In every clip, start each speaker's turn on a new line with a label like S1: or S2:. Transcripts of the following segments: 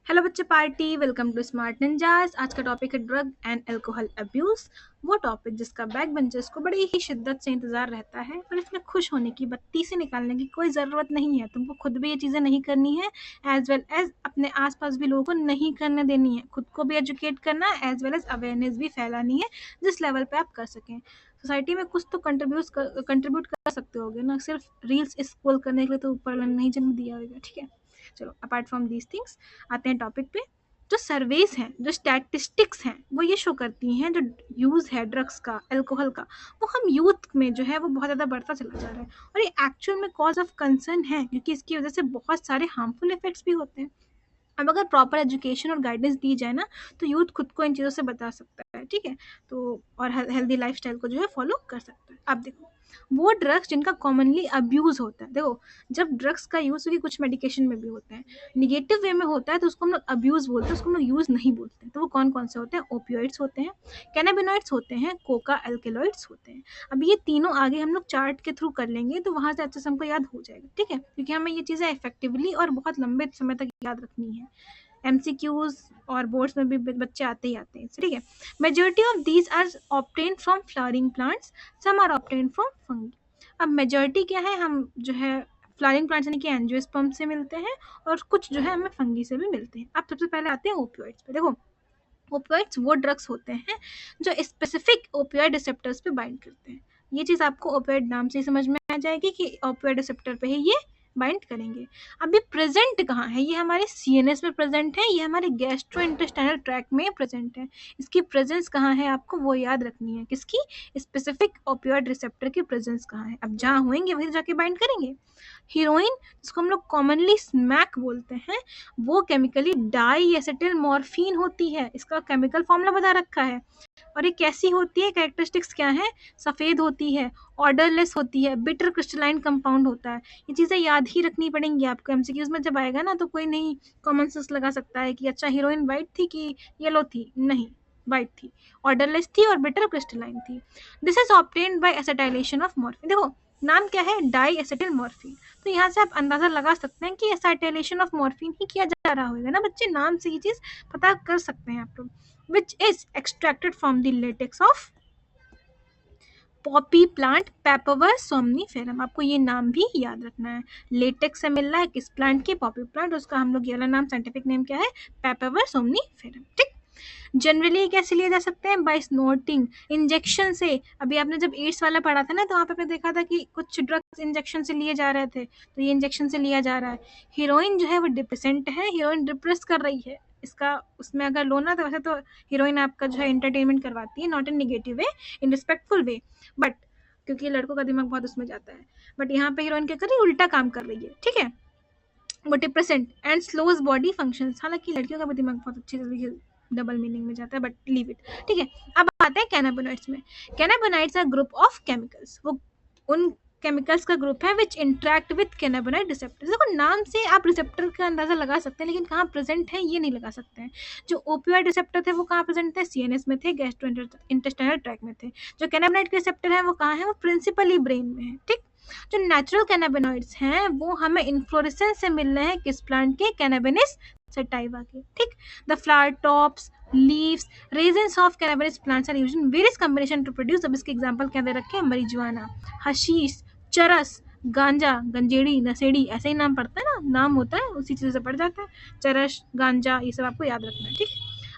S1: Hello बच्चे party, welcome to smart ninjas. आज का टॉपिक है ड्रग एंड अल्कोहल अब्यूज। वो टॉपिक जिसका बैक बेंचर्स को बड़ी ही शिद्दत से इंतजार रहता है, पर इसमें खुश होने की बत्ती से निकालने की कोई ज़रूरत नहीं है। तुमको खुद भी ये चीज़ें नहीं करनी है, एज वेल एज अपने आसपास भी लोगों को नहीं करने देनी है। खुद को भी एजुकेट करना है, एज वेल एज अवेयरनेस भी फैलानी है जिस लेवल पे आप कर सकें। सोसाइटी में कुछ तो कंट्रीब्यूट कर सकते होगे ना, सिर्फ रील्स स्क्रॉल करने के लिए तो ऊपर वाले ने नहीं जन्म दिया होगा। ठीक है, चलो अपार्ट फ्रॉम दीज थिंग्स आते हैं टॉपिक पे। जो सर्वेस हैं, जो स्टैटिस्टिक्स हैं, वो ये शो करती हैं जो यूज़ है ड्रग्स का, अल्कोहल का, वो हम यूथ में जो है वो बहुत ज़्यादा बढ़ता चला जा रहा है। और ये एक्चुअल में कॉज ऑफ कंसर्न है, क्योंकि इसकी वजह से बहुत सारे हार्मफुल इफेक्ट्स भी होते हैं। अब अगर प्रॉपर एजुकेशन और गाइडेंस दी जाए ना, तो यूथ खुद को इन चीज़ों से बचा सकता है। ठीक है, तो और हेल्दी लाइफस्टाइल को जो है फॉलो कर सकता है। अब देखो, वो ड्रग्स जिनका कॉमनली अब्यूज़ होता है, देखो जब ड्रग्स का यूज़ होगी, कुछ मेडिकेशन में भी होता है, निगेटिव वे में होता है तो उसको हम लोग अब्यूज़ बोलते हैं, उसको हम लोग यूज़ नहीं बोलते हैं। तो वो कौन कौन से होते हैं? ओपियोइड्स होते हैं, कैनाबिनॉइड्स होते हैं, कोका एल्केलॉइड्स होते हैं। अब ये तीनों आगे हम लोग चार्ट के थ्रू कर लेंगे, तो वहाँ से अच्छे से हमको याद हो जाएगा। ठीक है, क्योंकि हमें ये चीज़ें इफेक्टिवली और बहुत लंबे समय तक याद रखनी है। एमसीक्यूज और बोर्ड्स में भी बच्चे आते ही आते हैं। ठीक है, majority of these are obtained from flowering plants, some are obtained from fungi. अब मेजोरिटी क्या है, हम जो है फ्लावरिंग प्लांट्स यानी कि एंजियोस्पर्म से मिलते हैं, और कुछ जो है हमें फंगी से भी मिलते हैं। अब सबसे पहले आते हैं ओपियोइड्स पे। देखो, ओपियोइड्स वो ड्रग्स होते हैं जो स्पेसिफिक ओपियोइड रिसेप्टर्स पे बाइंड करते हैं। ये चीज़ आपको ओपियोइड नाम से ही समझ में आ जाएगी कि ओपियोइड रिसेप्टर पे ही ये बाइंड करेंगे। अब ये प्रेजेंट कहाँ है? ये हमारे सीएनएस में प्रेजेंट है, ये हमारे गैस्ट्रो इंटेस्टाइनल ट्रैक में प्रेजेंट है। इसकी प्रेजेंस कहाँ है आपको वो याद रखनी है। किसकी? स्पेसिफिक ओपियोइड रिसेप्टर की प्रेजेंस कहाँ है? अब जहाँ होंगे वहीं जाके बाइंड करेंगे। हीरोइन, जिसको हम लोग कॉमनली स्मैक बोलते हैं, वो केमिकली डाई एसिटिल मॉर्फिन होती है। इसका केमिकल फॉर्मूला बता रखा है। और ये कैसी होती है, कैरेक्टरिस्टिक्स क्या है? सफ़ेद होती है, ऑर्डरलेस होती है, बिटर क्रिस्टलाइन कंपाउंड होता है। ये चीज़ें याद ही रखनी पड़ेंगी आपको। एमसीक्यूज में जब आएगा ना, तो कोई नहीं कॉमन सेंस लगा सकता है कि अच्छा हीरोइन वाइट थी कि येलो थी। नहीं, वाइट थी, ऑर्डरलेस थी और बिटर क्रिस्टलाइन थी। This is obtained by acetylation of morphine. देखो नाम क्या है? Diacetylmorphine. तो यहाँ से आप अंदाजा लगा सकते हैं कि एसिटाइलेशन ऑफ मॉर्फिन ही किया जा रहा होगा ना बच्चे। नाम से ये चीज़ पता कर सकते हैं आप लोग। which is extracted from the latex of poppy plant papaver somniferum. आपको ये नाम भी याद रखना है। लेटेक्स से मिल रहा है किस प्लांट की? Poppy plant. उसका हम लोग ये वाला नाम, साइंटिफिक नेम क्या है? पेपावर सोमनीफेरम। ठीक, जनरली कैसे लिए जा सकते हैं? बाय स्नोटिंग, इंजेक्शन से। अभी आपने जब एड्स वाला पढ़ा था ना, तो वहाँ पे आपने देखा था कि कुछ ड्रग्स इंजेक्शन से लिए जा रहे थे, तो ये इंजेक्शन से लिया जा रहा है। हीरोइन जो है वो डिप्रेसेंट है, हीरोइन डिप्रेस कर रही है। इसका उसमें अगर लो ना, तो वैसे तो हीरोइन आपका जो है एंटरटेनमेंट करवाती है, not in negative way, in respectful way, but क्योंकि लड़कों का दिमाग बहुत उसमें जाता है। बट यहाँ पे हीरोइन क्या कर रही है? उल्टा काम कर रही है। ठीक है, वो depressant and slows body functions. हालांकि लड़कियों का भी दिमाग बहुत अच्छी तरीके से डबल मीनिंग में जाता है, बट लीव इट। ठीक है, अब आते हैं कैनाबिनॉइड्स में। Cannabinoids are group of chemicals. वो उन केमिकल्स का ग्रुप है which interact with cannabinoid receptors. देखो नाम से आप रिसेप्टर का अंदाजा लगा सकते हैं, लेकिन कहाँ प्रेजेंट है ये नहीं लगा सकते हैं। जो ओपियोइड रिसेप्टर थे वो कहाँ प्रेजेंट थे? सीएनएस में थे, गैस्ट्रो इंटेस्टाइनल ट्रैक में थे। जो कैनाबिनॉइड के रिसेप्टर है वो कहाँ है? वो प्रिंसिपली ब्रेन में है। ठीक, जो नेचुरल कैनाबिनॉइड्स हैं वो हमें इन्फ्लोरेसेंस से मिल रहे हैं। किस प्लांट के? कैनाबिनिस सटाइवा के। ठीक, the flower tops, leaves, resins of cannabis plants are used in various combination to produce. अब इसके एग्जांपल क्या दे रखे हैं? मरिजुआना, हशीश, चरस, गांजा, गंजेड़ी, नशेड़ी। ऐसे ही नाम पड़ता है ना, नाम होता है उसी चीज़ से पड़ जाता है। चरस, गांजा, ये सब आपको याद रखना है। ठीक,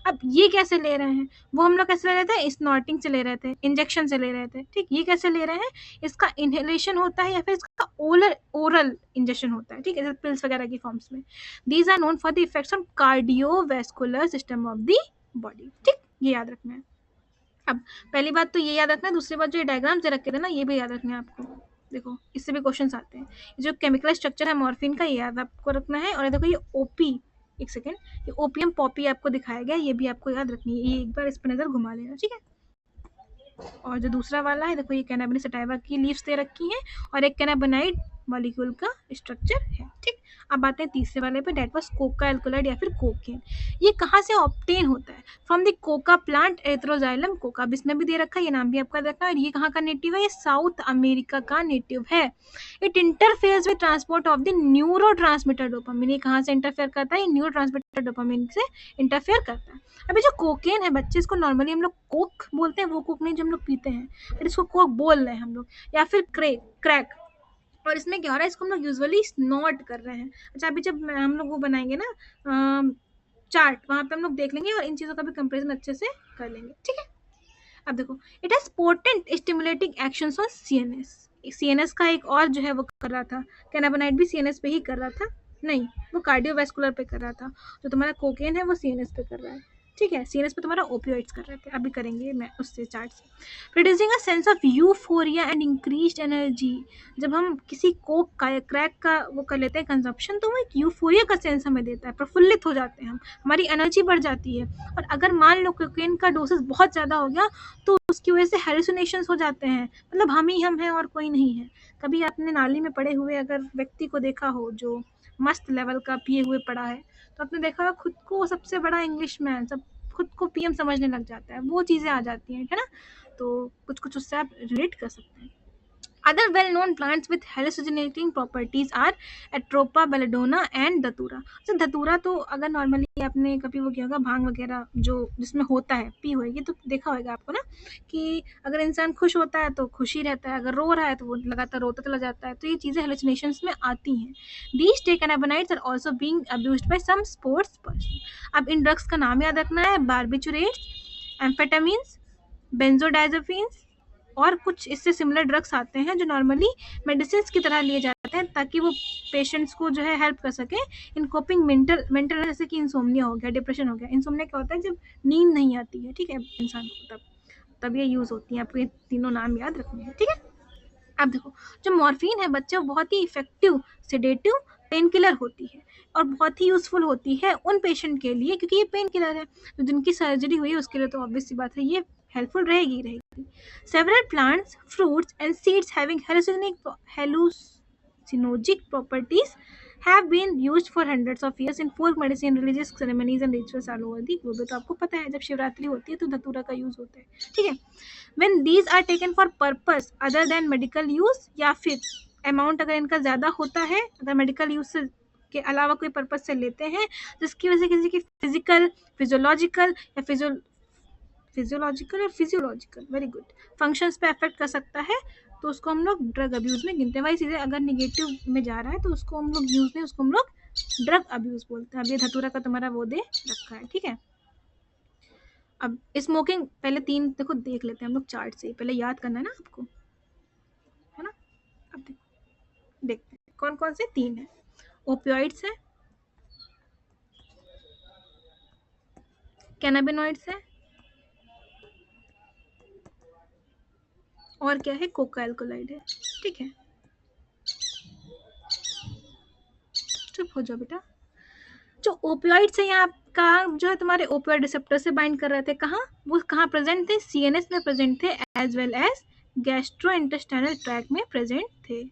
S1: अब ये कैसे ले रहे हैं? वो हम लोग कैसे ले रहे थे? स्नॉटिंग से ले रहे थे, इंजेक्शन से ले रहे थे। ठीक, ये कैसे ले रहे हैं? इसका इनहेलेशन होता है या फिर इसका ओरल इंजेक्शन होता है। ठीक है, पिल्स वगैरह की फॉर्म्स में। These are known for the effects on cardiovascular system of the body. ठीक, ये याद रखना है। अब पहली बात तो ये याद रखना है, दूसरी बात जो ये डायग्राम से रखे थे ना, ये भी याद रखना है आपको। देखो इससे भी क्वेश्चंस आते हैं। जो केमिकल स्ट्रक्चर है मॉर्फिन का, ये याद आपको रखना है। और देखो ये ओपी, एक सेकेंड, ये ओपियम पॉपी आपको दिखाया गया, ये भी आपको याद रखनी है। ये एक बार इस पर नजर घुमा लेना। ठीक है, और जो दूसरा वाला है, देखो ये कैनाबिडिस सटाइवा की लीव्स दे रखी हैं, और एक कैनाबिनाइड मॉलिक्यूल का स्ट्रक्चर है। ठीक, अब आते हैं तीसरे वाले पे, डेट वाज कोका एल्कोलाइड या फिर कोकेन। ये कहाँ से ऑब्टेन होता है? From the coca plant erythroxylum coca. अब इसमें भी दे रखा है, ये नाम भी आपका दे रखा है, और ये कहाँ का नेटिव है? ये साउथ अमेरिका का नेटिव है। It interferes with transport of the neuro transmitter dopamine. ये कहाँ से इंटरफेयर करता है? ये न्यूरो ट्रांसमीटर डोपामिन से इंटरफेयर करता है। अभी जो कोकेन है बच्चे, इसको नॉर्मली हम लोग कोक बोलते हैं, वो कोक नहीं जो हम लोग पीते हैं, बट इसको कोक बोल रहे हैं हम लोग, या फिर क्रैक। और इसमें क्या हो रहा है, इसको हम लोग यूजुअली स्नॉट कर रहे हैं। अच्छा, अभी जब हम लोग वो बनाएंगे ना चार्ट, वहाँ पे हम लोग देख लेंगे और इन चीज़ों का भी कंपेरिजन अच्छे से कर लेंगे, ठीक है। अब देखो, it has potent stimulating actions on CNS. CNS का एक और जो है वो कर रहा था, कैनाबिनाइड भी सीएनएस पे ही कर रहा था, नहीं वो कार्डियोवैस्कुलर पे कर रहा था। जो तुम्हारा कोकेन है वो सीएनएस पे कर रहा है, ठीक है। सीएनएस पे तुम्हारा ओपियोइड्स कर रहे थे, अभी करेंगे मैं उससे चार्ट से। Producing a sense of euphoria and increased energy. जब हम किसी कोक का या क्रैक का वो कर लेते हैं कंजप्शन, तो वो एक यूफोरिया का सेंस हमें देता है, प्रफुल्लित हो जाते हैं हम, हमारी एनर्जी बढ़ जाती है। और अगर मान लो कोकेन का डोसेस बहुत ज़्यादा हो गया तो उसकी वजह से हेलुसिनेशंस हो जाते हैं, मतलब हम ही हम हैं और कोई नहीं है। कभी आपने नाली में पड़े हुए अगर व्यक्ति को देखा हो जो मस्त लेवल का पिए हुए पड़ा है, तो आपने देखा होगा खुद को सबसे बड़ा इंग्लिश मैन, सब खुद को पीएम समझने लग जाता है, वो चीज़ें आ जाती हैं, है ना। तो कुछ कुछ उससे आप रिलेट कर सकते हैं। Other well-known plants with hallucinating properties are Atropa belladonna and धतूरा। तो धतूरा तो अगर नॉर्मली आपने कभी वो किया होगा, भांग वगैरह जो जिसमें होता है पी होगी तो देखा होगा आपको ना, कि अगर इंसान खुश होता है तो खुश ही रहता है, अगर रो रहा है तो वो लगातार रोता चला जाता है। तो ये चीज़ें हेलुसिनेशंस में आती हैं। These cannabinoids are also being abused by some sports person। अब इन ड्रग्स का नाम याद रखना है, बार्बिचुरेट्स, एम्फेटामिन्स, बेंजोडाइजोफिन्स, और कुछ इससे सिमिलर ड्रग्स आते हैं जो नॉर्मली मेडिसिन की तरह लिए जाते हैं ताकि वो पेशेंट्स को जो है हेल्प कर सके इन कोपिंग मेंटल, जैसे कि इंसोम्निया हो गया, डिप्रेशन हो गया। इंसोम्निया क्या होता है? जब नींद नहीं आती है, ठीक है, इंसान को, तब ये यूज़ होती हैं। आपको ये तीनों नाम याद रखने हैं, ठीक है। अब देखो, जो मॉर्फिन है बच्चे, वो बहुत ही इफेक्टिव सेडेटिव पेन किलर होती है और बहुत ही यूजफुल होती है उन पेशेंट के लिए, क्योंकि ये पेन किलर है। तो जिनकी सर्जरी हुई है उसके लिए तो ऑब्वियस सी बात है ये हेल्पफुल रहेगी। Several plants, fruits and seeds having hallucinogenic properties have been used for hundreds of years in folk medicine, religious ceremonies and rituals all over the globe। तो आपको पता है जब शिवरात्रि होती है तो धतूरा का यूज होता है, ठीक है। when these are taken for purpose other than medical use, या फिर अमाउंट अगर इनका ज़्यादा होता है, अगर मेडिकल यूज से के अलावा कोई पर्पज से लेते हैं जिसकी वजह से किसी की फिजिकल, फिजियोलॉजिकल या फिजियोलॉजिकल वेरी गुड फंक्शंस पे अफेक्ट कर सकता है, तो उसको हम लोग ड्रग अब्यूज में गिनते हैं। वही चीज़ें अगर निगेटिव में जा रहा है तो उसको हम लोग यूज नहीं, उसको हम लोग ड्रग अब्यूज बोलते हैं। अब ये धतूरा का तुम्हारा वो दे रखा है, ठीक है। अब स्मोकिंग पहले तीन देखो देख लेते हैं हम लोग चार्ट से, पहले याद करना है ना आपको, है ना। अब देखते हैं कौन कौन से तीन है। ओपियोइड्स है, कैनाबिनॉइड्स है, और क्या है? कोका एल्कोलाइड है, ठीक है। चुप हो जाओ बेटा। जो ओपियोइड्स है यहाँ का जो है तुम्हारे ओपियोइड रिसेप्टर से बाइंड कर रहे थे, कहाँ वो कहाँ प्रेजेंट थे? सीएनएस में प्रेजेंट थे, as well as gastro intestinal tract में प्रेजेंट थे,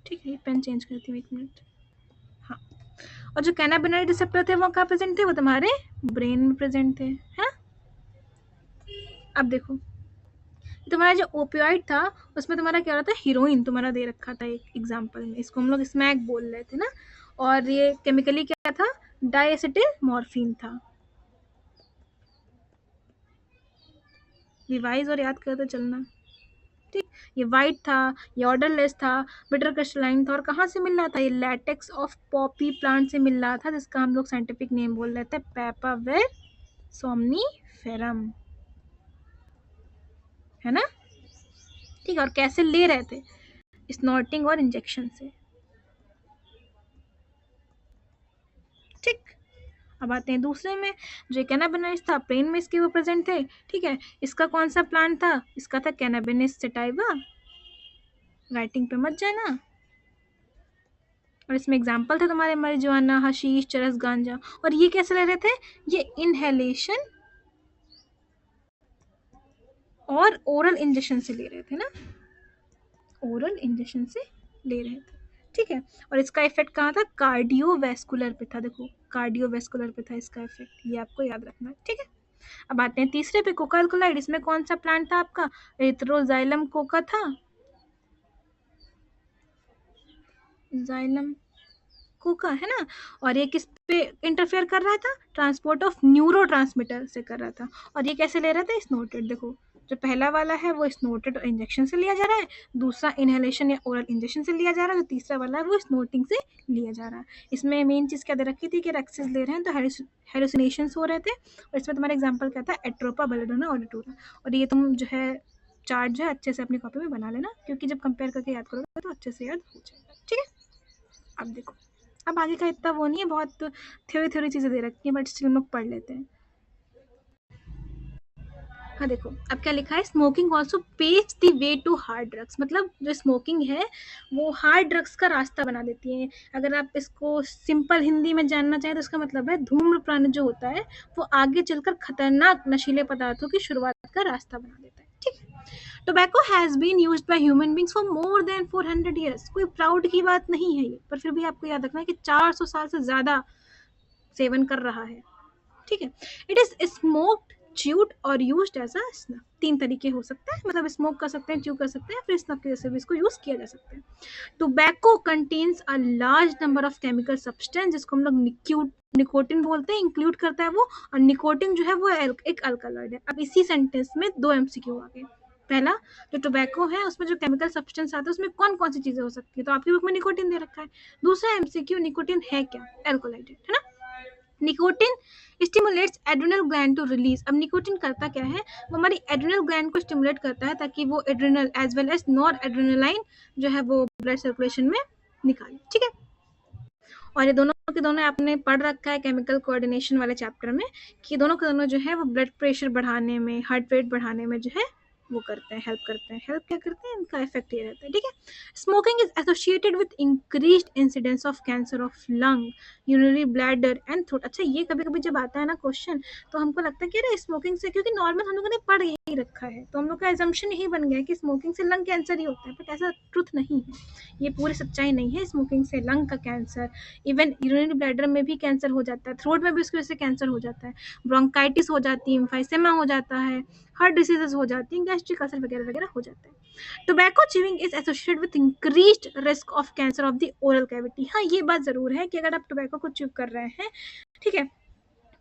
S1: ठीक है। पेन चेंज करती हूँ, एक मिनट। हाँ, और जो कैनाबिनॉइड रिसेप्टर थे वो कहाँ प्रेजेंट थे? वो तुम्हारे ब्रेन में प्रेजेंट थे, है ना। अब देखो, तुम्हारा जो ओपियोइड था उसमें तुम्हारा क्या हो रहा था? हीरोइन तुम्हारा दे रखा था एक एग्जांपल में, इसको हम लोग स्मैक बोल रहे थे ना। और ये केमिकली क्या था? डाइएसिटिल मॉर्फिन था। रिवाइज और याद करते चलना, ठीक। ये वाइट था, ये ऑर्डरलेस था, बिटर क्रिस्टलाइन था, और कहाँ से मिल रहा था? ये लैटेक्स ऑफ पॉपी प्लांट से मिल रहा था, जिसका हम लोग साइंटिफिक नेम बोल रहे थे पैपावेर सोमनीफेरम, है ना, ठीक। और कैसे ले रहे थे? स्नॉटिंग और इंजेक्शन से, ठीक। अब आते हैं दूसरे में, जो कैनाबिनॉइड्स था प्लेन में इसके वो प्रेजेंट थे, ठीक है। इसका कौन सा प्लांट था? इसका था कैनाबिनिस सेटाइवा, राइटिंग पे मत जाना। और इसमें एग्जाम्पल था तुम्हारे marijuana, हशीश, चरस, गांजा। और ये कैसे ले रहे थे? ये इनहेलेशन और ओरल इंजेक्शन से ले रहे थे ना, ओरल इंजेक्शन से ले रहे थे, ठीक है। और इसका इफेक्ट कहाँ था? कार्डियोवैस्कुलर पे था। देखो कार्डियोवैस्कुलर पे था इसका इफेक्ट, ये आपको याद रखना है, ठीक है। अब आते हैं तीसरे पे, कोका अल्कोलाइड। इसमें कौन सा प्लांट था आपका? एरिथ्रोजाइलम कोका था, जाइलम कोका है ना। और ये किस पे इंटरफेयर कर रहा था? ट्रांसपोर्ट ऑफ न्यूरोट्रांसमीटर से कर रहा था। और ये कैसे ले रहा था? स्नोटेड। देखो जो पहला वाला है वो स्नोटेड और इंजेक्शन से लिया जा रहा है, दूसरा इनहेलेशन या ओरल इंजेक्शन से लिया जा रहा है, जो तीसरा वाला है वो स्नोटिंग से लिया जा रहा है। इसमें मेन चीज़ क्या दे रखी थी कि रैक्सिस ले रहे हैं तो हेलुसिनेशंस हो रहे थे। और इसमें तुम्हारा एग्जाम्पल क्या था? एट्रोपा, बेलेडोना, ऑडिटोरा। और ये तुम जो है चार्ट जो है अच्छे से अपनी कॉपी में बना लेना, क्योंकि जब कंपेयर करके याद करोगे तो अच्छे से याद हो जाएगा, ठीक है। अब देखो, अब आगे का इतना वो नहीं है, बहुत थ्योरी थ्योरी चीज़ें दे रखी हैं, बट स्टिल हम लोग पढ़ लेते हैं। हाँ देखो, अब क्या लिखा है? Smoking also paves the way to hard drugs. मतलब जो स्मोकिंग है वो हार्ड ड्रग्स का रास्ता बना देती है। अगर आप इसको सिंपल हिंदी में जानना चाहें तो इसका मतलब है धूम्रपान जो होता है वो आगे चलकर खतरनाक नशीले पदार्थों की शुरुआत का रास्ता बना देता है, ठीक है। Tobacco has been used by human beings for more than 400 years. कोई प्राउड की बात नहीं है ये, पर फिर भी आपको याद रखना है कि 400 साल से ज्यादा सेवन कर रहा है, ठीक है। इट इज स्मोक्ड, च्यूड और यूज्ड एज अ स्नफ। 3 तरीके हो सकते हैं, मतलब स्मोक कर सकते हैं, च्यू कर सकते हैं, फिर स्नफ के जैसे भी इसको यूज किया जा सकता है। Tobacco contains a large number of chemical substance, जिसको हम लोग निकोटिन बोलते हैं, इंक्लूड करता है वो। और निकोटिन जो है वो एक अल्कलॉइड है। अब इसी सेंटेंस में 2 MCQ आ गए। पहला, जो टोबैको है उसमें जो केमिकल सब्सटेंस आता है उसमें कौन कौन सी चीजें हो सकती है? तो आपकी बुक में निकोटिन दे रखा है। दूसरा MCQ, निकोटिन है क्या? अल्कलॉइड है ना। Nicotine stimulates adrenal gland to release. अब निकोटिन करता क्या है? वो हमारी एड्रिनल ग्लैंड को स्टिमुलेट करता है ताकि वो adrenal as well as nor adrenaline जो है वो ब्लड सर्कुलेशन में निकाले, ठीक है। और ये दोनों के दोनों आपने पढ़ रखा है केमिकल कोऑर्डिनेशन वाले चैप्टर में, कि दोनों के दोनों जो है वो ब्लड प्रेशर बढ़ाने में, हार्ट रेट बढ़ाने में जो है वो करते हैं, हेल्प करते हैं। हेल्प क्या करते हैं? इनका इफेक्ट ये रहता है, ठीक है। Smoking is associated with increased incidence of cancer of lung, urinary bladder and throat. अच्छा, ये कभी कभी जब आता है ना क्वेश्चन तो हमको लगता है कि अरे स्मोकिंग से, क्योंकि नॉर्मल हम लोगों ने पढ़ यही रखा है तो हम लोग का एजम्पशन यही बन गया है कि स्मोकिंग से लंग कैंसर ही होता है, बट ऐसा ट्रुथ नहीं है, ये पूरी सच्चाई नहीं है। स्मोकिंग से लंग का कैंसर, इवन यूरिनरी ब्लैडर में भी कैंसर हो जाता है, थ्रोट में भी उसकी वजह से कैंसर हो जाता है, ब्रोंकाइटिस हो जाती है, एम्फाइसेमा हो जाता है, हार्ट डिसीजेज हो जाती हैं, गैस्ट्रिक अल्सर वगैरह वगैरह हो जाता है। Tobacco chewing is associated with increased risk of cancer of the oral cavity. हाँ, ये बात जरूर है कि अगर आप टोबैको को च्यू कर रहे हैं, ठीक है,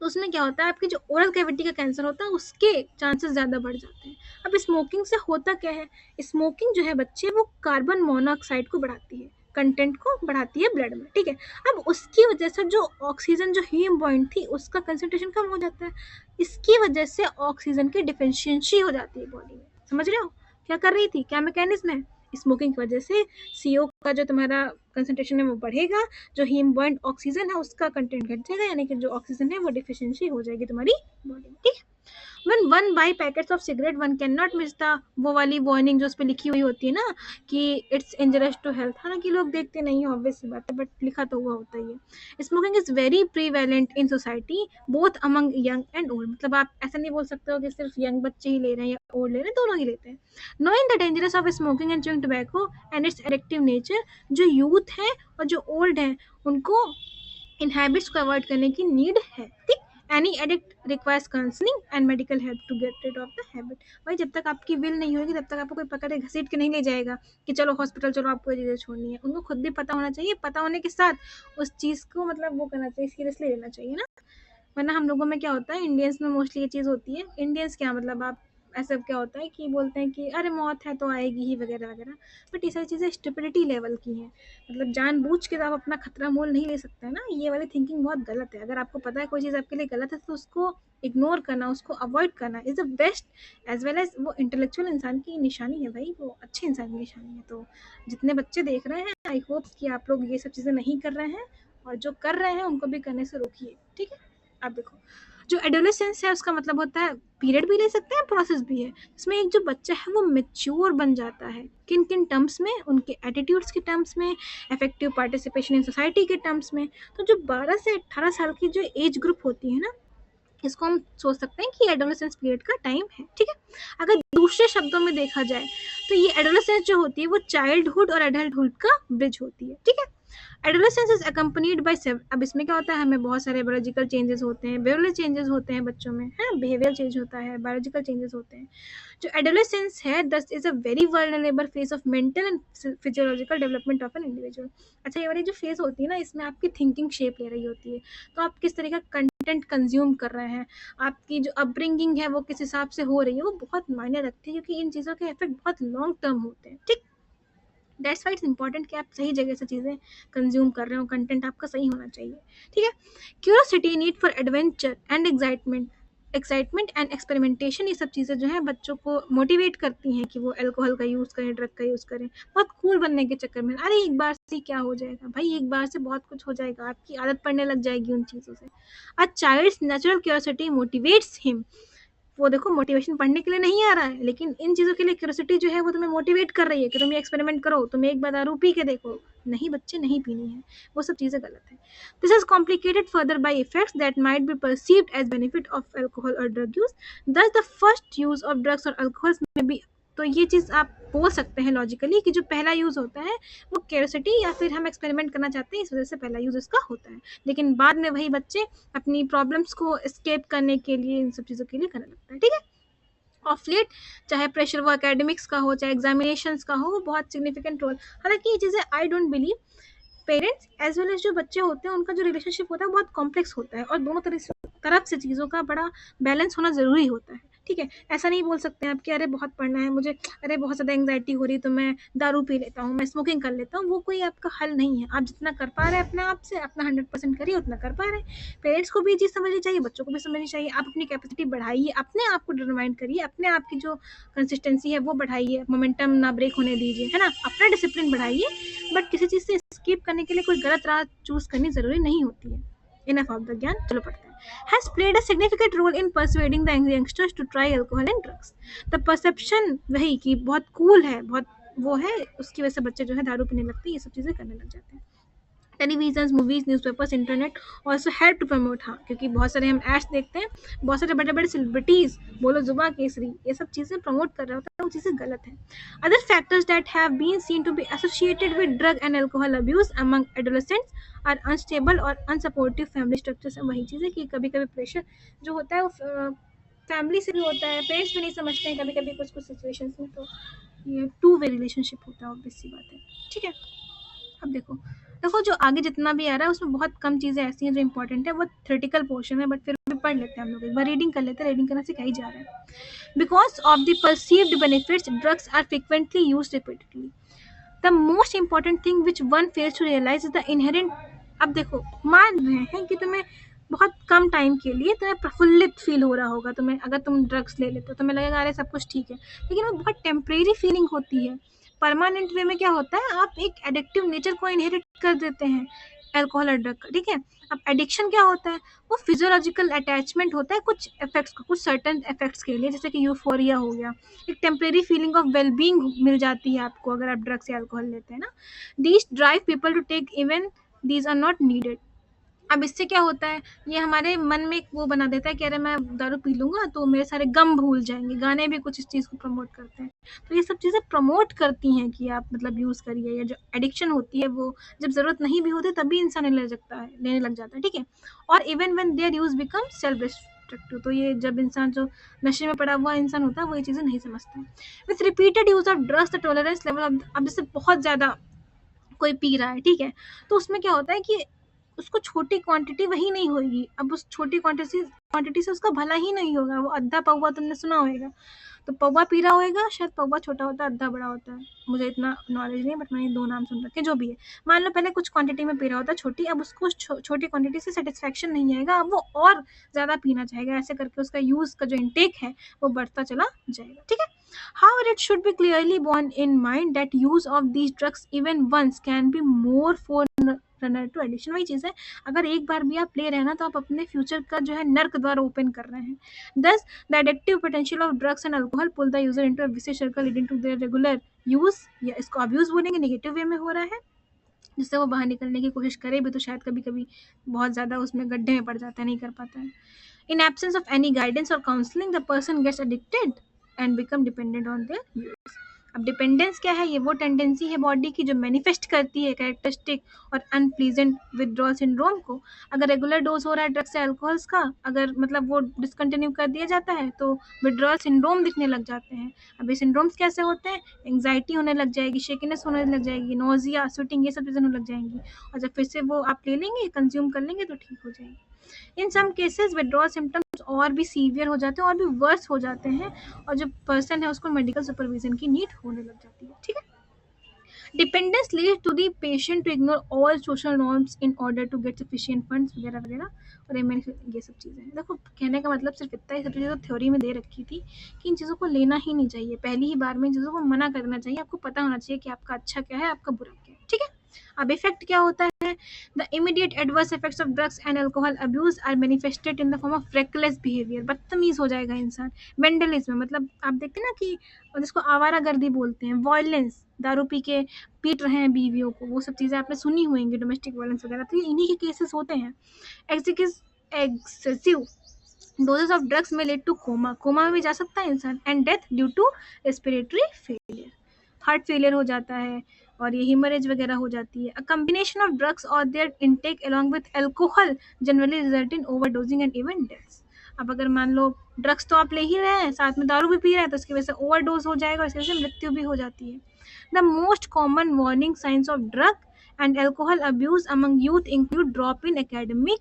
S1: तो उसमें क्या होता है, आपकी जो ओरल कैविटी का कैंसर होता है उसके चांसेस ज़्यादा बढ़ जाते हैं। अब स्मोकिंग से होता क्या है? स्मोकिंग जो है बच्चे, वो कार्बन मोनोऑक्साइड को बढ़ाती है, कंटेंट को बढ़ाती है ब्लड में, ठीक है। अब उसकी वजह से जो ऑक्सीजन, जो हीम पॉइंट थी, उसका कंसंट्रेशन कम हो जाता है। इसकी वजह से ऑक्सीजन की डिफिशियंसी हो जाती है बॉडी में। समझ रहे हो क्या कर रही थी, क्या मैकेनिज्म है? स्मोकिंग की वजह से CO का जो तुम्हारा कंसंट्रेशन है वो बढ़ेगा, जो हीम बॉन्ड ऑक्सीजन है उसका कंटेंट घट जाएगा, यानी कि जो ऑक्सीजन है वो डिफिशियंसी हो जाएगी तुम्हारी बॉडी में, ठीक है। When one buy packets of cigarette, one cannot miss the वो वाली वार्निंग जो उस पर लिखी हुई होती है ना कि इट्स इंजरियस टू हेल्थ। हालांकि लोग देखते नहीं है, ऑब्वियस सी बात है, बट लिखा तो हुआ होता ही है। Smoking is very prevalent in society both among young and old. मतलब आप ऐसा नहीं बोल सकते हो कि सिर्फ यंग बच्चे ही ले रहे हैं या ओल्ड ले रहे हैं, दोनों ही लेते हैं। Knowing the dangerous of smoking and chewing tobacco and it's addictive nature, जो यूथ है और जो ओल्ड है उनको इन हैबिट्स को अवॉइड करने की नीड है, ठीक। Any addict requires counselling and medical help to get rid of the habit. भाई जब तक आपकी विल नहीं होगी तब तक आपको कोई पकड़ के घसीट के नहीं ले जाएगा कि चलो हॉस्पिटल चलो, आपको ये चीज़ें छोड़नी है। उनको खुद भी पता होना चाहिए, पता होने के साथ उस चीज़ को मतलब वो करना चाहिए, सीरियसली लेना चाहिए ना। वरना हम लोगों में क्या होता है, इंडियंस में मोस्टली ये चीज़ होती है। इंडियंस क्या मतलब, आप ऐसा क्या होता है कि बोलते हैं कि अरे मौत है तो आएगी ही वगैरह वगैरह, बट ये सारी चीज़ें स्टुपिडिटी लेवल की हैं। मतलब जानबूझ के तो आप अपना खतरा मोल नहीं ले सकते हैं ना, ये वाली थिंकिंग बहुत गलत है। अगर आपको पता है कोई चीज़ आपके लिए गलत है तो उसको इग्नोर करना, उसको अवॉइड करना is the best, as well as वो इंटेलेक्चुअल इंसान की निशानी है भाई, वो अच्छे इंसान की निशानी है। तो जितने बच्चे देख रहे हैं, आई होप कि आप लोग ये सब चीज़ें नहीं कर रहे हैं, और जो कर रहे हैं उनको भी करने से रोकिए, ठीक है। अब देखो, जो एडोलेसेंस है उसका मतलब होता है पीरियड भी ले सकते हैं, प्रोसेस भी है। इसमें एक जो बच्चा है वो मेच्योर बन जाता है, किन किन टर्म्स में? उनके एटीट्यूड्स के टर्म्स में, इफेक्टिव पार्टिसिपेशन इन सोसाइटी के टर्म्स में। तो जो 12 से 18 साल की जो एज ग्रुप होती है ना, इसको हम सोच सकते हैं कि एडोलेसेंस पीरियड का टाइम है, ठीक है। अगर दूसरे शब्दों में देखा जाए तो ये एडोलेसेंस जो होती है वो चाइल्डहुड और एडल्टहुड का ब्रिज होती है, ठीक है। एडोलेसेंस इज अकम्पनीड बाय अब इसमें क्या होता है, हमें बहुत सारे बायोलॉजिकल चेंजेस होते हैं, बिहेवियरल चेंजेस होते हैं बच्चों में, है ना, बिहेवियर चेंज होता है, बायोलॉजिकल चेंजेस होते हैं। जो एडोलेसेंस है दस is a very vulnerable phase of mental and physiological development of an individual. अच्छा, ये वाली जो फेज होती है ना, इसमें आपकी थिंकिंग शेप ले रही होती है, तो आप किस तरह का कंटेंट कंज्यूम कर रहे हैं, आपकी जो अपब्रिंगिंग है वो किस हिसाब से हो रही है, वो बहुत मायने रखती है, क्योंकि इन चीज़ों के इफेक्ट बहुत लॉन्ग टर्म होते हैं, ठीक। दैट्स वाई इट्स इंपॉर्टेंट कि आप सही जगह से चीज़ें कंज्यूम कर रहे हो, कंटेंट आपका सही होना चाहिए, ठीक है। Curiosity, need for adventure and excitement and experimentation, ये सब चीज़ें जो है बच्चों को मोटिवेट करती हैं कि वो अल्कोहल का यूज़ करें, ड्रग का यूज़ करें, बहुत कूल बनने के चक्कर में। अरे एक बार से क्या हो जाएगा भाई, एक बार से बहुत कुछ हो जाएगा, आपकी आदत पड़ने लग जाएगी उन चीज़ों से। A child's natural curiosity motivates him, वो देखो मोटिवेशन पढ़ने के लिए नहीं आ रहा है, लेकिन इन चीज़ों के लिए क्यूरियोसिटी जो है वो तुम्हें मोटिवेट कर रही है कि तुम ये एक्सपेरिमेंट करो, तुम एक बार दारू पी के देखो। नहीं बच्चे, नहीं पीनी है, वो सब चीज़ें गलत है। This is complicated further by effects that might be perceived as benefit of alcohol और drug use. Thus the first use of drugs और अल्कोहल में भी, तो ये चीज़ आप बोल सकते हैं लॉजिकली कि जो पहला यूज़ होता है वो क्यूरियोसिटी या फिर हम एक्सपेरिमेंट करना चाहते हैं, इस वजह से पहला यूज़ इसका होता है, लेकिन बाद में वही बच्चे अपनी प्रॉब्लम्स को एस्केप करने के लिए इन सब चीज़ों के लिए करने लगता है, ठीक है। ऑफ लेट, चाहे प्रेशर वो एकेडमिक्स का हो, चाहे एग्जामिनेशंस का हो, वो बहुत सिग्निफिकेंट रोल। हालांकि ये चीज़ें I don't believe, parents as well as जो बच्चे होते हैं उनका जो रिलेशनशिप होता है बहुत कॉम्प्लेक्स होता है, और दोनों तरफ से चीज़ों का बड़ा बैलेंस होना ज़रूरी होता है, ठीक है। ऐसा नहीं बोल सकते हैं आप कि अरे बहुत पढ़ना है मुझे, अरे बहुत ज़्यादा एंग्जाइटी हो रही है तो मैं दारू पी लेता हूँ, मैं स्मोकिंग कर लेता हूँ, वो कोई आपका हल नहीं है। आप जितना कर पा रहे हैं अपने आप से, अपना 100% करिए, उतना कर पा रहे हैं। पेरेंट्स को भी ये चीज़ समझनी चाहिए, बच्चों को भी समझनी चाहिए। आप अपनी कैपेसिटी बढ़ाइए, अपने आप को डिटरमाइन करिए, अपने आप की जो कंसिस्टेंसी है वो बढ़ाइए, मोमेंटम ना ब्रेक होने दीजिए, है ना, अपना डिसिप्लिन बढ़ाइए। बट किसी चीज़ से स्किप करने के लिए कोई गलत राह चूज करनी ज़रूरी नहीं होती है। इनफ ऑफ द ज्ञान, चलो पढ़ते हैं। Has played a significant role in persuading the youngsters to try alcohol and drugs. The perception वही कि बहुत cool है, बहुत वो है, उसकी वजह से बच्चे जो है दारू पीने लगते हैं, ये सब चीज़ें करने लग जाते हैं। Television, movies, newspapers, internet also help to promote, हाँ, क्योंकि बहुत सारे हम एड्स देखते हैं, बहुत सारे बड़े बड़े सेलिब्रिटीज, बोलो जुबा केसरी, ये सब चीज़ें प्रमोट कर रहे होते हैं, वो चीज़ें गलत है। Other factors that have been seen to be associated with drug and alcohol abuse among adolescents are unstable और अनसपोर्टिव फैमिली स्ट्रक्चर्स। वही चीज़ है कि कभी कभी प्रेशर जो होता है वो फैमिली से भी होता है, पेरेंट्स भी नहीं समझते हैं कभी कभी कुछ कुछ सिचुएशंस में, तो ये टू वे रिलेशनशिप होता है, ऑब्वियस सी बात है, ठीक है। अब देखो देखो जो आगे जितना भी आ रहा है उसमें बहुत कम चीज़ें ऐसी हैं जो इंपॉर्टेंट है, वो थ्योरेटिकल पोर्शन है, बट फिर भी पढ़ लेते हैं हम लोग, एक बार रीडिंग कर लेते हैं, रीडिंग करना सिखाई जा रहा है। Because of the perceived benefits drugs are frequently use repeatedly, the most important thing which one fails to realise is the inherent. अब देखो, मान रहे हैं कि तुम्हें बहुत कम टाइम के लिए तुम्हें प्रफुल्लित फील हो रहा होगा, तुम्हें अगर तुम ड्रग्स ले लेते हो तुम्हें लगेगा अरे सब कुछ ठीक है, लेकिन वो बहुत टेम्परेरी फीलिंग होती है। परमानेंट वे में क्या होता है, आप एक एडिक्टिव नेचर को इनहेरिट कर देते हैं अल्कोहल और ड्रग का, ठीक है। अब एडिक्शन क्या होता है, वो फिजियोलॉजिकल अटैचमेंट होता है कुछ इफेक्ट्स को, कुछ सर्टन इफेक्ट्स के लिए, जैसे कि यूफोरिया हो गया, एक टेम्परेरी फीलिंग ऑफ वेलबींग मिल जाती है आपको अगर आप ड्रग्स या अल्कोहल लेते हैं ना। These drive people to take even these are not needed. अब इससे क्या होता है, ये हमारे मन में एक वो बना देता है कि अरे मैं दारू पी लूंगा तो मेरे सारे गम भूल जाएंगे, गाने भी कुछ इस चीज़ को प्रमोट करते हैं, तो ये सब चीज़ें प्रमोट करती हैं कि आप मतलब यूज़ करिए, या जो एडिक्शन होती है वो जब ज़रूरत नहीं भी होती तभी इंसान लेने लग जाता है, ठीक है। और even when their use become self destructive, तो ये जब इंसान जो नशे में पड़ा हुआ इंसान होता है वो ये चीज़ें नहीं समझता है। With repeated use of drugs the tolerance level, अब जैसे बहुत ज़्यादा कोई पी रहा है, ठीक है, तो उसमें क्या होता है कि उसको छोटी क्वांटिटी वही नहीं होगी, अब उस छोटी क्वांटिटी से उसका भला ही नहीं होगा। वो अद्धा पौवा तुमने सुना होगा, तो पौवा पी रहा होगा, शायद पौवा छोटा होता है अद्धा बड़ा होता है, मुझे इतना नॉलेज नहीं, बट मैंने 2 नाम सुन रखे, जो भी है। मान लो पहले कुछ क्वांटिटी में पी रहा होता है छोटी, अब उसको छोटी क्वांटिटी से सेटिस्फेक्शन नहीं आएगा, अब वो और ज़्यादा पीना चाहेगा, ऐसे करके उसका यूज़ का जो इंटेक है वो बढ़ता चला जाएगा, ठीक है। However, it should be clearly borne in mind that use of these drugs even once can be more forerunner to addiction। वही चीज़ है, अगर एक बार भी आप ले रहे हैं ना तो आप अपने फ्यूचर का जो है नर्क द्वार ओपन कर रहे हैं। Thus, the addictive potential of drugs and alcohol pull the user into a vicious circle leading to their regular use, या इसको अब्यूज बोलेंगे, नेगेटिव वे में हो रहा है, जिससे वो बाहर निकलने की कोशिश करे भी तो शायद कभी कभी बहुत ज़्यादा उसमें गड्ढे में पड़ जाता है, नहीं कर पाता है। In absence of any guidance और counselling the person gets addicted and become dependent on their use. अब डिपेंडेंस क्या है? ये वो टेंडेंसी है बॉडी की जो मैनिफेस्ट करती है कैरेक्टरिस्टिक और अनप्लीजेंट विथड्रॉल सिंड्रोम को। अगर रेगुलर डोज हो रहा है ड्रग्स या अल्कोहल्स का, अगर मतलब वो डिसकंटिन्यू कर दिया जाता है तो विथड्रॉल सिंड्रोम दिखने लग जाते हैं। अब ये सिंड्रोम्स कैसे होते हैं? एंग्जाइटी होने लग जाएगी, शेकिनेस होने लग जाएगी, नोजिया, स्वेटिंग, ये सब चीज़ें होने लग जाएंगी, और जब फिर से वो आप ले लेंगे, कंज्यूम कर लेंगे तो ठीक हो जाएगी। इन सम केसेस विथड्रॉल सिम्टम्स और भी सीवियर हो जाते हैं और भी वर्स हो जाते हैं, और जो पर्सन है उसको मेडिकल सुपरविजन की नीड होने लग जाती है। ठीक है। Dependence lead to the patient to ignore all social norms in order to get sufficient funds वगैरह वगैरह। और ये सब चीज़ें हैं। देखो, कहने का मतलब सिर्फ इतना ही, सब चीज़ें तो थ्योरी में दे रखी थी कि इन चीज़ों को लेना ही नहीं चाहिए, पहली ही बार में इन चीज़ों को मना कर देना चाहिए। आपको पता होना चाहिए कि आपका अच्छा क्या है, आपका बुरा क्या है। ठीक है। अब इफेक्ट क्या होता है? The immediate adverse effects of drugs and alcohol abuse are manifested in the form of reckless behaviour. बदतमीज हो जाएगा इंसान। वेंडलिज्म, मतलब आप देखते हैं ना कि जिसको आवारागर्दी बोलते हैं, वायलेंस, दारू पी के पीट रहे हैं बीवियों को, वो सब चीज़ें आपने सुनी होंगी, डोमेस्टिक वायलेंस वगैरह, तो ये इन्हीं के केसेस होते हैं। एक्सेसिव डोजेस ऑफ ड्रग्स में लेड टू कोमा में भी जा सकता है इंसान, and death due to respiratory failure, heart failure हो जाता है, और ये हिमरेज वगैरह हो जाती है। अ कॉम्बिनेशन ऑफ ड्रग्स और their intake along with alcohol generally result in overdosing and even deaths. अब अगर मान लो ड्रग्स तो आप ले ही रहे हैं, साथ में दारू भी पी रहे हैं, तो इसकी वजह से ओवरडोज हो जाएगा और इसकी वजह से मृत्यु भी हो जाती है। The most common warning science of drug and alcohol abuse among youth include drop in academic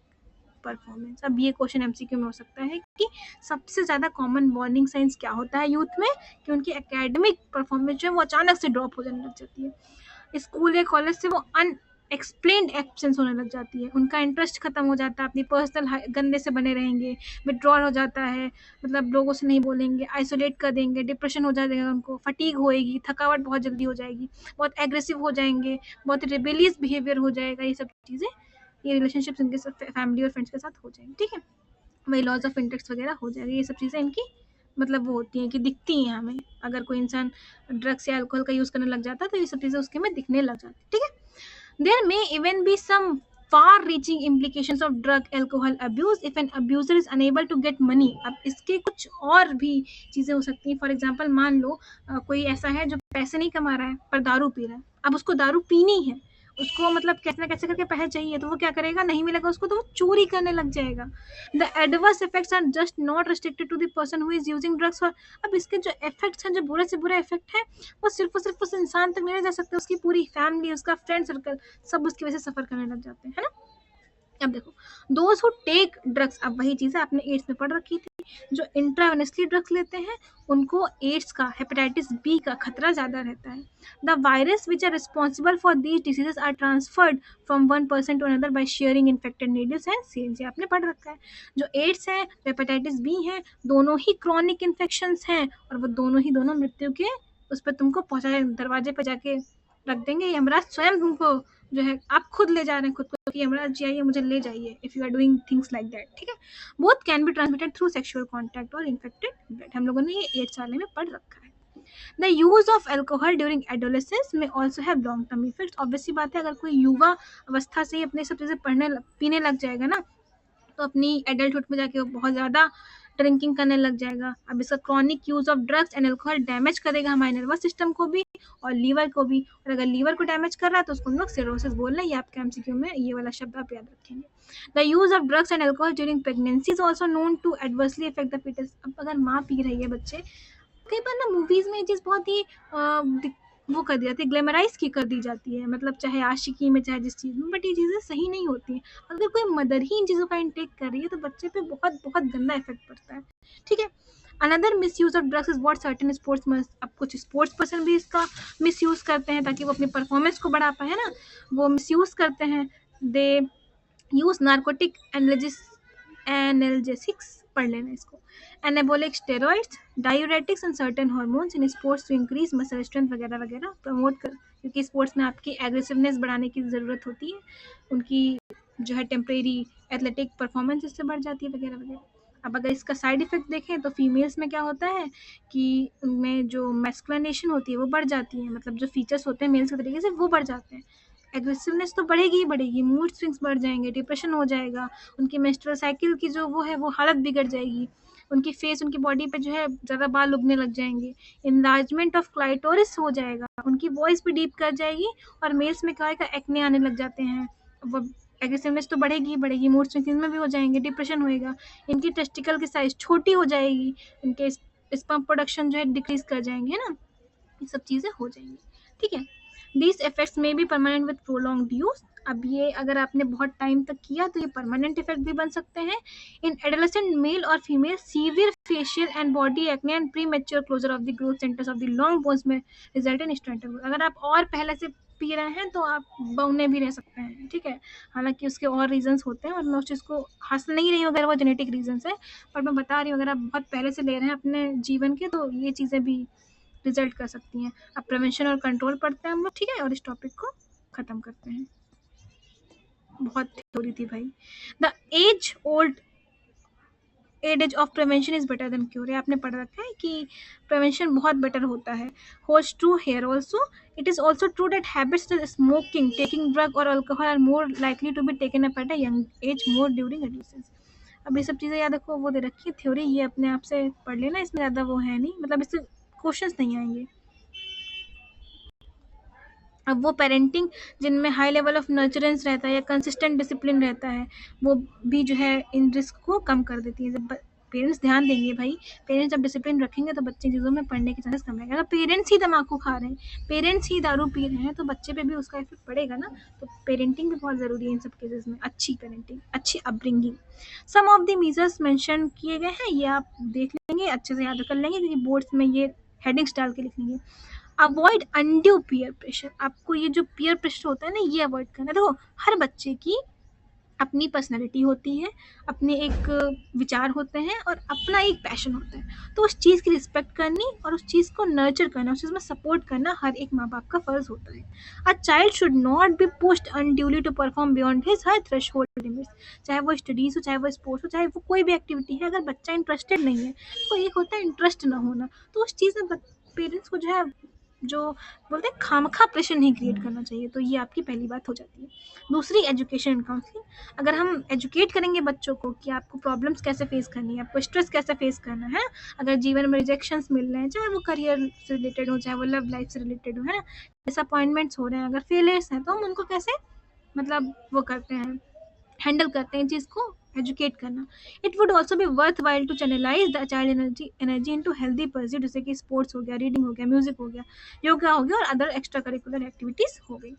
S1: performance. अब ये क्वेश्चन एमसीक्यू में हो सकता है कि सबसे ज़्यादा कॉमन वार्निंग साइंस क्या होता है यूथ में, कि उनकी एकेडमिक परफॉर्मेंस जो है वो अचानक से ड्रॉप हो जाने लग जाती है। स्कूल या कॉलेज से वो अनएक्सप्लेन्ड एब्सेंस होने लग जाती है, उनका इंटरेस्ट खत्म हो जाता है, अपनी पर्सनल गंदे से बने रहेंगे, विड्रॉल हो जाता है, मतलब लोगों से नहीं बोलेंगे, आइसोलेट कर देंगे, डिप्रेशन हो जाएगा उनको, फटीग होएगी, थकावट बहुत जल्दी हो जाएगी, बहुत एग्रेसिव हो जाएंगे, बहुत रिबेलियस बिहेवियर हो जाएगा। ये सब चीज़ें, ये रिलेशनशिप्स इनके साथ फैमिली और फ्रेंड्स के साथ हो जाएंगे। ठीक है। वही लॉज ऑफ इंटरेस्ट वगैरह हो जाएगा। ये सब चीज़ें इनकी मतलब वो होती हैं कि दिखती हैं हमें। अगर कोई इंसान ड्रग्स या अल्कोहल का यूज़ करने लग जाता है तो ये सब चीज़ें उसके में दिखने लग जाती है। ठीक है। There may even be some far reaching implications of drug alcohol abuse if an abuser is unable to get money। अब इसके कुछ और भी चीज़ें हो सकती हैं। फॉर एग्जांपल मान लो कोई ऐसा है जो पैसे नहीं कमा रहा है पर दारू पी रहा है। अब उसको दारू पीनी है, उसको मतलब कैसे ना कैसे करके पैसे चाहिए, तो वो क्या करेगा? नहीं मिलेगा उसको तो वो चोरी करने लग जाएगा। The adverse effects are just not restricted to the person who is using drugs. और अब इसके जो इफेक्ट्स हैं, जो बुरे से बुरे इफेक्ट हैं, वो सिर्फ और सिर्फ उस इंसान तक नहीं जा सकते, उसकी पूरी फैमिली, उसका फ्रेंड सर्कल, सब उसकी वजह से सफ़र करने लग जाते हैं, है ना। अब देखो, दोज हु टेक ड्रग्स, अब वही चीज़ है आपने एड्स में पढ़ रखी थी, जो इंट्रावेनसली ड्रग्स लेते हैं उनको एड्स का, हेपेटाइटिस बी का खतरा ज़्यादा रहता है। The virus which are responsible for these diseases are transferred from one person to another by sharing infected needles and seals. ये आपने पढ़ रखा है। जो एड्स है, हेपेटाइटिस बी है, दोनों ही क्रॉनिक इन्फेक्शंस हैं, और वो दोनों मृत्यु के उस पर तुमको पहुँचा, दरवाजे पर जाके रख देंगे। यमराज स्वयं तुमको जो है, आप खुद ले जा रहे हैं खुद को कि यमराज जी आइए मुझे ले जाइए, if you are doing things like that. ठीक है। Both can be transmitted through sexual contact और इन्फेक्टेड ब्लड। हम लोगों ने ये 8 साल में पढ़ रखा है। The use of alcohol during adolescence में also have long term effects. Obviously बात है, अगर कोई युवा अवस्था से ही अपने सब चीज़ें पीने लग जाएगा ना, तो अपनी एडल्टहुड में जाके वो बहुत ज़्यादा ड्रिंकिंग करने लग जाएगा। अब इसका chronic use of drugs and alcohol damage करेगा हमारे नर्वस सिस्टम को भी और लीवर को भी, और अगर लीवर को डैमेज कर रहा है तो उसको हम लोग सिरोसिस बोल रहे हैं। ये आपके एमसीक्यू में ये वाला शब्द आप याद रखेंगे। The use of drugs and alcohol during pregnancy is also known to adversely affect the foetus. अब अगर माँ पी रही है बच्चे, कई बार ना मूवीज़ में ये चीज़ बहुत ही वो कर दी जाती है, ग्लैमराइज की कर दी जाती है, मतलब चाहे आशिकी में चाहे जिस चीज़ में, बट ये चीज़ें सही नहीं होती हैं। अगर कोई मदर ही इन चीज़ों का इंटेक कर रही है तो बच्चे पे बहुत बहुत गंदा इफेक्ट पड़ता है। ठीक है। Another miss use of drugs is what certain sports. अब कुछ स्पोर्ट्स पर्सन भी इसका मिस यूज़ करते हैं ताकि वो अपनी परफॉर्मेंस को बढ़ा पाए, है ना, वो मिस यूज़ करते हैं। दे यूज़ नार्कोटिक एनाल्जेसिक्स, पढ़ लेना इसको, anabolic steroids, diuretics and certain hormones in sports to increase muscle strength वगैरह वगैरह प्रमोट कर, क्योंकि स्पोर्ट्स में आपकी एग्रेसिवनेस बढ़ाने की ज़रूरत होती है, उनकी जो है टेम्परेरी एथलेटिक परफॉर्मेंस इससे बढ़ जाती है वगैरह वगैरह। अब अगर इसका साइड इफेक्ट देखें तो फीमेल्स में क्या होता है कि उनमें जो मैस्कुलिनेशन होती है वो बढ़ जाती है, मतलब जो फीचर्स होते हैं मेल्स के तरीके से वो बढ़ जाते हैं। एग्रेसिवनेस तो बढ़ेगी ही बढ़ेगी, मूड स्विंग्स बढ़ जाएंगे, डिप्रेशन हो जाएगा, उनकी मेंस्ट्रुअल साइकिल की जो वो है वो हालत बिगड़ जाएगी, उनकी फेस उनकी बॉडी पे जो है ज़्यादा बाल उगने लग जाएंगे, इनलार्जमेंट ऑफ क्लाइटोरिस हो जाएगा, उनकी वॉइस भी डीप कर जाएगी, और मेल्स में क्या होगा, एक्ने आने लग जाते हैं। वो एग्रेसिवनेस तो बढ़ेगी ही बढ़ेगी, मूड स्विंग्स में भी हो जाएंगे, डिप्रेशन होएगा, इनकी टेस्टिकल की साइज छोटी हो जाएगी, इनके स्पर्म प्रोडक्शन जो है डिक्रीज कर जाएंगे, है ना, ये सब चीज़ें हो जाएंगी। ठीक है, दीज इफेक्ट्स में be permanent with prolonged use. अब ये अगर आपने बहुत टाइम तक किया तो ये परमानेंट इफेक्ट भी बन सकते हैं। इन एडोलेसेंट मेल और female severe facial and body acne and premature closure of the growth centres of the long bones may result in stunted growth. अगर आप और पहले से पी रहे हैं तो आप बौने भी रह सकते हैं। ठीक है, हालांकि उसके और रीजंस होते हैं और मैं उस चीज़ को हासिल नहीं रही हूँ अगर वो जेनेटिक रीजंस है, पर मैं बता रही हूँ अगर आप बहुत पहले से ले रहे हैं अपने जीवन के तो ये चीज़ें भी रिजल्ट कर सकती हैं। अब प्रिवेंशन और कंट्रोल पढ़ते हैं हम लोग, ठीक है, और इस टॉपिक को ख़त्म करते हैं। बहुत थ्योरी थी भाई। The age old adages of prevention is better than cure, आपने पढ़ रखा है कि प्रिवेंशन बहुत बेटर होता है। Holds true here also. It is also true that habits smoking, taking drug और alcohol are more likely to be taken up at a young age more during adolescence. अब ये सब चीज़ें याद रखो, वो दे रखी है थ्योरी, ये अपने आप से पढ़ लेना, इसमें ज़्यादा वो है नहीं, मतलब इससे क्वेश्चंस नहीं आएंगे। अब वो पेरेंटिंग जिनमें हाई लेवल ऑफ नर्चरेंस रहता है या कंसिस्टेंट डिसिप्लिन रहता है, वो भी जो है इन रिस्क को कम कर देती है। जब पेरेंट्स ध्यान देंगे भाई, पेरेंट्स जब डिसिप्लिन रखेंगे तो बच्चे चीज़ों में पढ़ने के चांसेस कम रहेगा। अगर पेरेंट्स ही तम्बाकू खा रहे हैं, पेरेंट्स ही दारू पी रहे हैं, तो बच्चे पे भी उसका इफेक्ट पड़ेगा ना। तो पेरेंटिंग भी बहुत ज़रूरी है इन सब केसेस में, अच्छी पेरेंटिंग, अच्छी upbringing. Some of the measures mention किए गए हैं, ये आप देख लेंगे, अच्छे से याद कर लेंगे, क्योंकि बोर्ड्स में ये हेडिंग्स डाल के लिख लेंगे। Avoid undue peer pressure. आपको ये जो पीयर प्रेशर होता है ना, ये अवॉइड करना है। देखो, हर बच्चे की अपनी पर्सनैलिटी होती है, अपने एक विचार होते हैं और अपना एक पैशन होता है, तो उस चीज़ की रिस्पेक्ट करनी और उस चीज़ को नर्चर करना, उस चीज़ में सपोर्ट करना हर एक माँ बाप का फ़र्ज़ होता है। A child should not be pushed unduly to perform beyond his her threshold limits. चाहे वो स्टडीज़ हो, चाहे वो स्पोर्ट्स हो, चाहे वो कोई भी एक्टिविटी है, अगर बच्चा इंटरेस्टेड नहीं है, तो एक होता है इंटरेस्ट ना होना, तो उस चीज़ में पेरेंट्स को जो है, जो बोलते हैं, खामखा प्रेशर नहीं क्रिएट करना चाहिए। तो ये आपकी पहली बात हो जाती है। दूसरी, एजुकेशन एंड काउंसलिंग। अगर हम एजुकेट करेंगे बच्चों को कि आपको प्रॉब्लम्स कैसे फेस करनी है, आपको स्ट्रेस कैसे फेस करना है, अगर जीवन में रिजेक्शंस मिल रहे हैं, चाहे वो करियर से रिलेटेड हो, चाहे वो लव लाइफ से रिलेटेड हो, है ना, डिसअपॉइंटमेंट्स हो रहे हैं, अगर फेलियर्स हैं, तो हम उनको कैसे मतलब वो करते हैं, हैंडल करते हैं चीज़ को, एजुकेट करना। It would also be worthwhile to channelise the child energy into healthy pursuit, जैसे कि स्पोर्ट्स हो गया, रीडिंग हो गया, म्यूजिक हो गया, योगा हो गया और अदर एक्स्ट्रा करिकुलर एक्टिविटीज़ हो गई।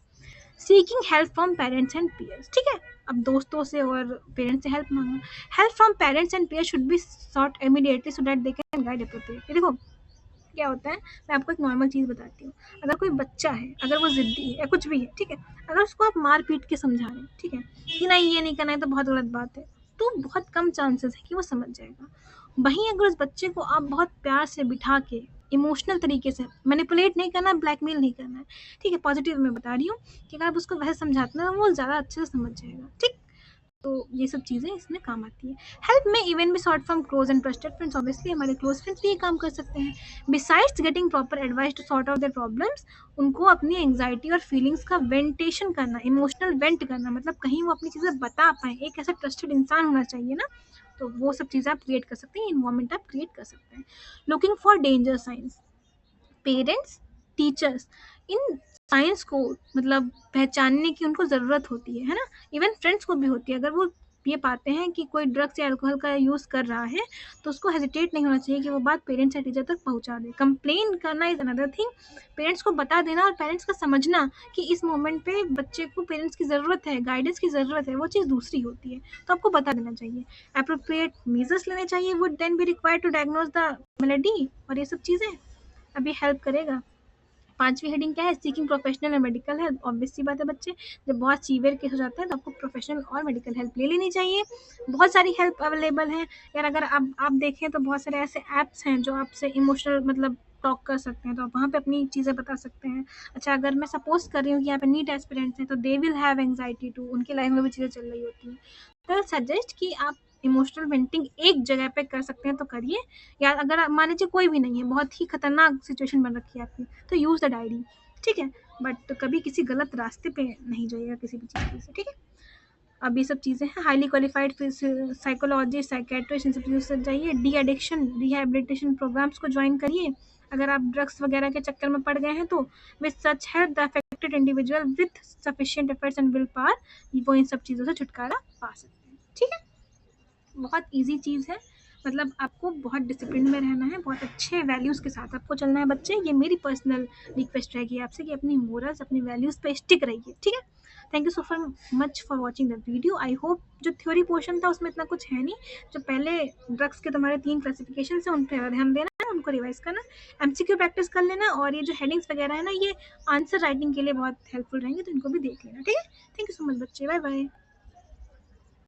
S1: Seeking help from parents and peers. ठीक है, अब दोस्तों से और पेरेंट्स से हेल्प मांगना। Help from parents and peers should be sought immediately so that they can guide appropriately. देखो क्या होता है, मैं आपको एक नॉर्मल चीज़ बताती हूँ। अगर कोई बच्चा है, अगर वो ज़िद्दी है या कुछ भी है, ठीक है, अगर उसको आप मार पीट के समझा रहे हैं, ठीक है, कि नहीं ये नहीं करना है, तो बहुत गलत बात है, तो बहुत कम चांसेस है कि वो समझ जाएगा। वहीं अगर उस बच्चे को आप बहुत प्यार से बिठा के इमोशनल तरीके से, मैनिपुलेट नहीं करना, ब्लैकमेल नहीं करना है, ठीक है, पॉजिटिव में बता रही हूँ, कि अगर आप उसको वैसे समझाते हैं, वो ज़्यादा अच्छे से समझ जाएगा। ठीक, तो ये सब चीज़ें इसमें काम आती है। हेल्प में इवन भी sought from close and trusted friends, obviously हमारे क्लोज फ्रेंड्स भी ये काम कर सकते हैं। Besides getting proper advice to sort out their problems, उनको अपनी एंग्जाइटी और फीलिंग्स का वेंटेशन करना, इमोशनल वेंट करना, मतलब कहीं वो अपनी चीज़ें बता पाएँ, एक ऐसा ट्रस्टेड इंसान होना चाहिए ना, तो वो सब चीज़ें आप क्रिएट कर सकते हैं, इन्वायरमेंट आप क्रिएट कर सकते हैं। Looking for danger science. Parents, teachers in science को मतलब पहचानने की उनको ज़रूरत होती है ना, इवन फ्रेंड्स को भी होती है। अगर वो ये पाते हैं कि कोई ड्रग्स या अल्कोहल का यूज़ कर रहा है, तो उसको हेजिटेट नहीं होना चाहिए कि वो बात पेरेंट्स या टीचर तक पहुंचा दे। कंप्लेन करना इज़ अनदर थिंग, पेरेंट्स को बता देना और पेरेंट्स का समझना कि इस मोमेंट पे बच्चे को पेरेंट्स की ज़रूरत है, गाइडेंस की ज़रूरत है, वो चीज़ दूसरी होती है, तो आपको बता देना चाहिए। अप्रोप्रिएट मेजर्स लेने चाहिए, would then be required to diagnose the malady, और ये सब चीज़ें अभी हेल्प करेगा। पांचवी हेडिंग क्या है, seeking professional and medical help. Obvious सी बात है बच्चे, जब बहुत सीवियर केस हो जाते हैं तो आपको प्रोफेशनल और मेडिकल हेल्प ले लेनी चाहिए। बहुत सारी हेल्प अवेलेबल है यार, अगर आप देखें तो बहुत सारे ऐसे ऐप्स हैं जो आपसे इमोशनल मतलब टॉक कर सकते हैं, तो आप वहाँ पे अपनी चीज़ें बता सकते हैं। अच्छा, अगर मैं सपोज कर रही हूँ कि यहाँ पे नीट एस्पिरेंट्स हैं, तो they will have anxiety too, उनकी लाइफ में भी चीज़ें चल रही होती हैं, तो सजेस्ट कि आप इमोशनल वेंटिंग एक जगह पे कर सकते हैं तो करिए। या अगर मान लीजिए कोई भी नहीं है, बहुत ही खतरनाक सिचुएशन बन रखी है आपकी, तो यूज़ द डायरी। ठीक है, बट कभी किसी गलत रास्ते पे नहीं जाइएगा किसी भी चीज़ से, ठीक है। अब ये सब चीज़ें हैं, हाईली क्वालिफाइड साइकोलॉजी, साइकेट्रिस्ट, इन सब चीज़ों से जाइए, डी एडिक्शन रिहैबिलिटेशन प्रोग्राम्स को ज्वाइन करिए अगर आप ड्रग्स वगैरह के चक्कर में पड़ गए हैं तो। With such help the affected individual with sufficient efforts and will power वो इन सब चीज़ों से छुटकारा पा सकते हैं, ठीक है। बहुत ईजी चीज़ है, मतलब आपको बहुत डिसिप्लिन में रहना है, बहुत अच्छे वैल्यूज़ के साथ आपको चलना है बच्चे। ये मेरी पर्सनल रिक्वेस्ट रहेगी आपसे कि अपनी मोरल्स, अपनी वैल्यूज़ पे स्टिक रहिए, ठीक है। Thank you so much for watching the video. I hope जो थ्योरी पोर्शन था उसमें इतना कुछ है नहीं, जो पहले ड्रग्स के तुम्हारे 3 क्लासिफिकेशन है उन पर ध्यान देना है, उनको रिवाइज करना, एमसीक्यू प्रैक्टिस कर लेना, और ये जो हेडिंग्स वगैरह है ना, ये आंसर राइटिंग के लिए बहुत हेल्पफुल रहेंगे, तो इनको भी देख लेना, ठीक है। थैंक यू सो मच बच्चे, बाय बाय।